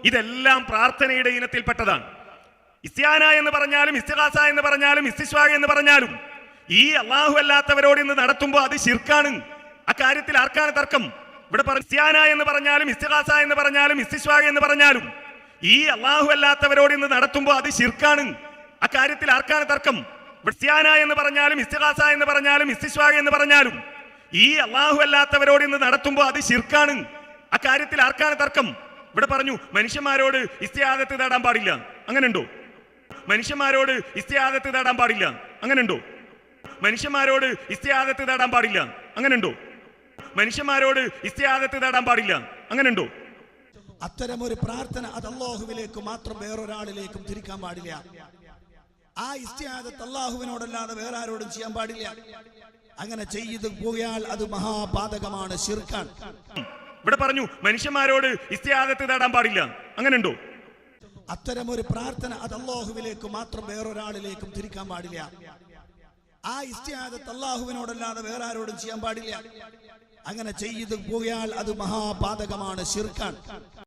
ഇതെല്ലാം പ്രാർത്ഥനയുടെ ഇനത്തിൽപ്പെട്ടതാണ്. ഇസ്തിആന എന്ന് പറഞ്ഞാലും ഇസ്തിഗാസ എന്ന് പറഞ്ഞാലും ഇസ്തിശ്വാ എന്ന് പറഞ്ഞാലും ഈ അല്ലാഹു അല്ലാത്തവരോട് ഇന്ന് നടത്തുമ്പോൾ അത് ശിർക്കാണ്. അക്കാര്യത്തിൽ ആർക്കാണ് തർക്കം? ഇവിടെ ഇസ്തിആന എന്ന് പറഞ്ഞാലും ഇസ്തിഗാസ എന്ന് പറഞ്ഞാലും ഇസ്തിശ്വാ എന്ന് പറഞ്ഞാലും ഈ അല്ലാഹു അല്ലാത്തവരോട് ഇന്ന് നടത്തുമ്പോൾ അത് ശിർക്കാണ്. അക്കാര്യത്തിൽ ആർക്കാണ് തർക്കം? ഇസ്തിആന എന്ന് പറഞ്ഞാലും ഇസ്തിഗാസ എന്ന് പറഞ്ഞാലും ഇസ്തിശ്വാ എന്ന് പറഞ്ഞാലും ഈ അല്ലാഹു അല്ലാത്തവരോട് ഇന്ന് നടത്തുമ്പോൾ അത് ശിർക്കാണ്. അക്കാര്യത്തിൽ ആർക്കാണ് തർക്കം? ഇവിടെ പറഞ്ഞു മനുഷ്യന്മാരോട് ഇസ്തിആദത്ത് തേടാൻ പാടില്ല, അങ്ങനെയുണ്ടോ? മനുഷ്യന്മാരോട് ഇസ്തിആദത്ത് തേടാൻ പാടില്ല, അങ്ങനെയുണ്ടോ? മനുഷ്യന്മാരോട് ഇസ്തിആദത്ത് തേടാൻ പാടില്ല, അങ്ങനെയുണ്ടോ? മനുഷ്യന്മാരോട് ഇസ്തിആദത്ത് തേടാൻ പാടില്ല, അങ്ങനെയുണ്ടോ? അത്തരമൊരു പ്രാർത്ഥന അത് അല്ലാഹുവിലേക്ക് മാത്രം വേറൊരാളിലേക്കും തിരിക്കാൻ പാടില്ല. ആ ഇസ്തിആദത്ത് അല്ലാഹുവിനോടല്ലാതെ വേറെ ആരോടും ചെയ്യാൻ പാടില്ല. അങ്ങനെ ചെയ്തു പോയാൽ അത് മഹാപാതകമാണ്, ശിർക്കാണ്. ഇവിടെ പറഞ്ഞു മനുഷ്യന്മാരോട് ഇസ്തിആദത്ത് തേടാൻ പാടില്ല, അങ്ങനെയുണ്ടോ? അത്തരമൊരു പ്രാർത്ഥന അത് അല്ലാഹുവിലേക്ക് മാത്രം വേറൊരാളിലേക്കും തിരിക്കാൻ പാടില്ല. ആ ഇസ്തിആദത്ത് അല്ലാഹുവിനോടല്ലാതെ വേറെ ആരോടും ചെയ്യാൻ പാടില്ല. അങ്ങനെ ചെയ്തു പോയാൽ അത് മഹാപാതകമാണ്, ശിർക്കാണ്.